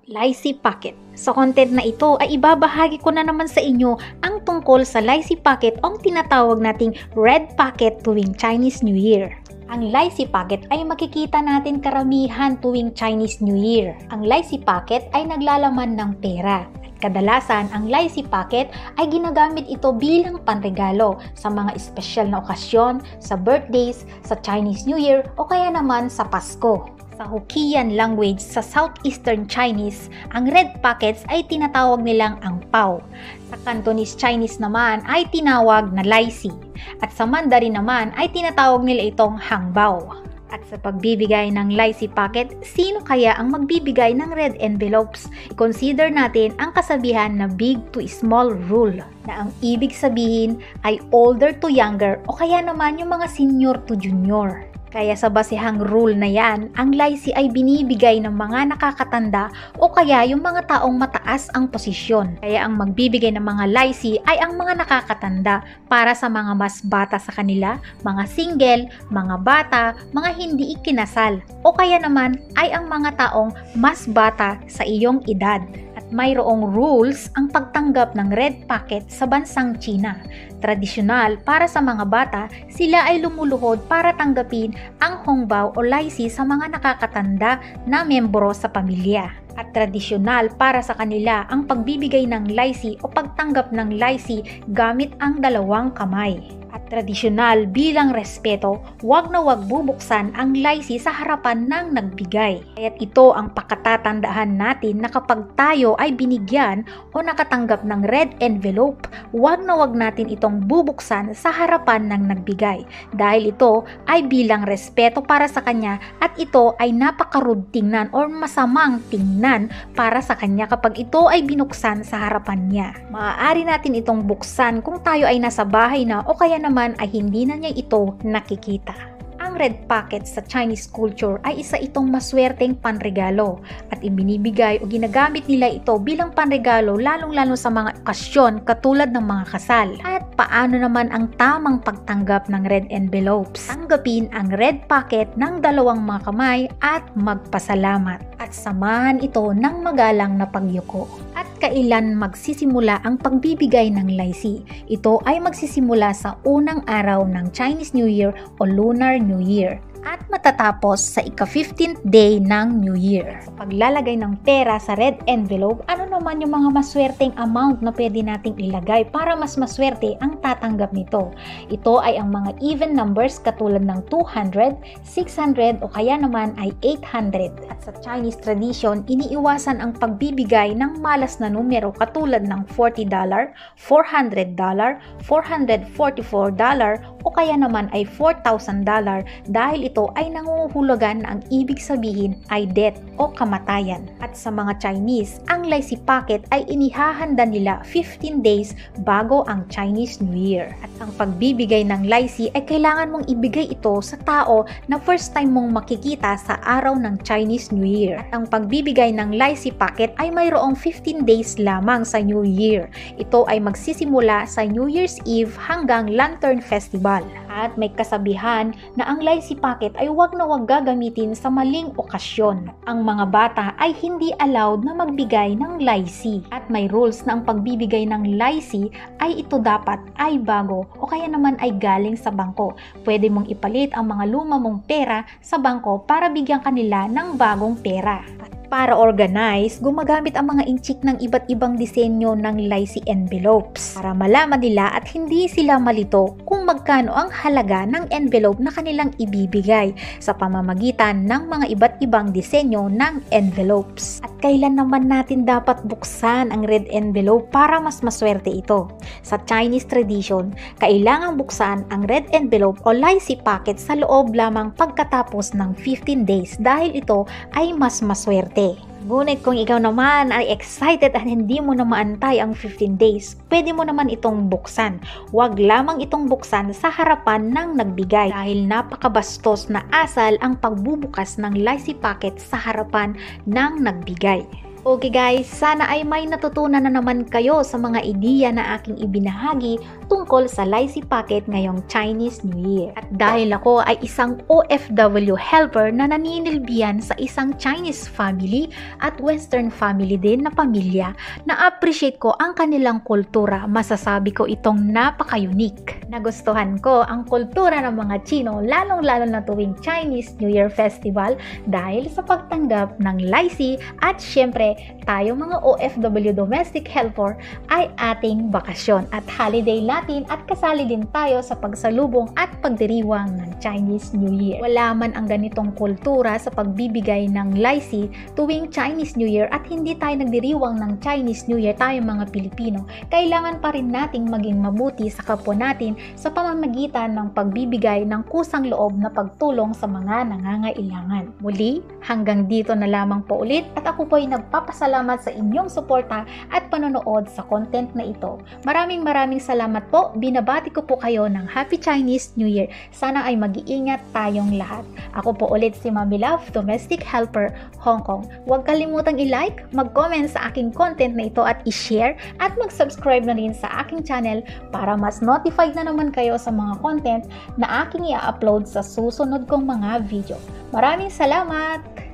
Lychee Packet. Sa content na ito ay ibabahagi ko na naman sa inyo ang tungkol sa Lychee Packet o tinatawag nating Red Packet tuwing Chinese New Year. Ang Lychee Packet ay makikita natin karamihan tuwing Chinese New Year. Ang Lychee Packet ay naglalaman ng pera. Kadalasan, ang Lychee Packet ay ginagamit ito bilang panregalo sa mga espesyal na okasyon, sa birthdays, sa Chinese New Year o kaya naman sa Pasko. Sa Hokkien language sa Southeastern Chinese, ang red packets ay tinatawag nilang ang pao. Sa Cantonese Chinese naman ay tinawag na Lychee. At sa Mandarin naman ay tinatawag nila itong hangbao. At sa pagbibigay ng Lychee Packet, sino kaya ang magbibigay ng red envelopes? I-consider natin ang kasabihan na big to small rule, na ang ibig sabihin ay older to younger o kaya naman yung mga senior to junior. Kaya sa basehang rule na yan, ang Lychee ay binibigay ng mga nakakatanda o kaya yung mga taong mataas ang posisyon. Kaya ang magbibigay ng mga Lychee ay ang mga nakakatanda para sa mga mas bata sa kanila, mga single, mga bata, mga hindi ikinasal o kaya naman ay ang mga taong mas bata sa iyong edad. At mayroong rules ang pagtanggap ng red packet sa bansang China. Tradisyonal para sa mga bata, sila ay lumuluhod para tanggapin ang hongbao o Lychee sa mga nakakatanda na membro sa pamilya. At tradisyonal para sa kanila ang pagbibigay ng Lychee o pagtanggap ng Lychee gamit ang dalawang kamay. At tradisyonal bilang respeto, wag na wag bubuksan ang Lychee sa harapan ng nagbigay. Kaya't ito ang pakatatandaan natin na kapag tayo ay binigyan o nakatanggap ng red envelope, wag na wag natin itong bubuksan sa harapan ng nagbigay. Dahil ito ay bilang respeto para sa kanya at ito ay napaka-rude tingnan o masamang tingnan para sa kanya kapag ito ay binuksan sa harapan niya. Maaari natin itong buksan kung tayo ay nasa bahay na o kaya naman ay hindi na niya ito nakikita. Ang red packet sa Chinese culture ay isa itong maswerteng panregalo at ibinibigay o ginagamit nila ito bilang panregalo lalong-lalo sa mga okasyon katulad ng mga kasal. At paano naman ang tamang pagtanggap ng red envelopes? Tanggapin ang red packet ng dalawang mga kamay at magpasalamat at samahan ito ng magalang na pagyuko. At kailan magsisimula ang pagbibigay ng Lychee? Ito ay magsisimula sa unang araw ng Chinese New Year o Lunar New Year at matatapos sa ika-15th day ng New Year. Sa paglalagay ng pera sa red envelope, ano naman yung mga maswerteng amount na pwede nating ilagay para mas maswerte ang tatanggap nito? Ito ay ang mga even numbers katulad ng 200, 600 o kaya naman ay 800. At sa Chinese tradition, iniiwasan ang pagbibigay ng malas na numero katulad ng $40, $400, $444 o kaya naman ay $4,000 dahil ito ay nangunguhulugan na ang ibig sabihin ay death o kamatayan. At sa mga Chinese, ang Lychee Packet ay inihahanda nila 15 days bago ang Chinese New Year. At ang pagbibigay ng Lychee ay kailangan mong ibigay ito sa tao na first time mong makikita sa araw ng Chinese New Year. At ang pagbibigay ng Lychee Packet ay mayroong 15 days lamang sa New Year. Ito ay magsisimula sa New Year's Eve hanggang Lantern Festival. At may kasabihan na ang Lychee Packet ay wag na wag gagamitin sa maling okasyon. Ang mga bata ay hindi allowed na magbigay ng Lychee. At may rules na ang pagbibigay ng Lychee ay ito dapat ay bago o kaya naman ay galing sa bangko. Pwede mong ipalit ang mga luma mong pera sa bangko para bigyan kanila ng bagong pera. Para organize, gumagamit ang mga inchik ng iba't ibang disenyo ng Lychee envelopes para malaman nila at hindi sila malito kung magkano ang halaga ng envelope na kanilang ibibigay sa pamamagitan ng mga iba't ibang disenyo ng envelopes. At kailan naman natin dapat buksan ang red envelope para mas maswerte ito? Sa Chinese tradition, kailangang buksan ang red envelope o Lychee Packet sa loob lamang pagkatapos ng 15 days dahil ito ay mas maswerte. Ngunit kung ikaw naman ay excited at hindi mo na maantay ang 15 days, pwede mo naman itong buksan. Huwag lamang itong buksan sa harapan ng nagbigay dahil napakabastos na asal ang pagbubukas ng Lychee Packet sa harapan ng nagbigay. Okay guys, sana ay may natutunan na naman kayo sa mga ideya na aking ibinahagi tungkol sa Laisi Packet ngayong Chinese New Year. At dahil ako ay isang OFW helper na naninilbihan sa isang Chinese family at Western family din na pamilya, na-appreciate ko ang kanilang kultura. Masasabi ko itong napaka-unique. Nagustuhan ko ang kultura ng mga Chino, lalong-lalo na tuwing Chinese New Year Festival dahil sa pagtanggap ng Laisi at syempre tayo mga OFW domestic helper ay ating bakasyon at holiday natin at kasali din tayo sa pagsalubong at pagdiriwang ng Chinese New Year. Wala man ang ganitong kultura sa pagbibigay ng Laisi tuwing Chinese New Year at hindi tayo nagdiriwang ng Chinese New Year tayo mga Pilipino, kailangan pa rin nating maging mabuti sa kapwa natin sa pamamagitan ng pagbibigay ng kusang loob na pagtulong sa mga nangangailangan. Muli, hanggang dito na lamang po ulit at ako po ay nagpapasalamat sa inyong suporta at panonood sa content na ito. Maraming salamat po. Binabati ko po kayo ng Happy Chinese New Year. Sana ay mag-iingat tayong lahat. Ako po ulit si Mami Love, Domestic Helper, Hong Kong. Huwag kalimutang i-like, mag-comment sa aking content na ito at i-share at mag-subscribe na rin sa aking channel para mas notified na naman kayo sa mga content na aking i-upload sa susunod kong mga video. Maraming salamat!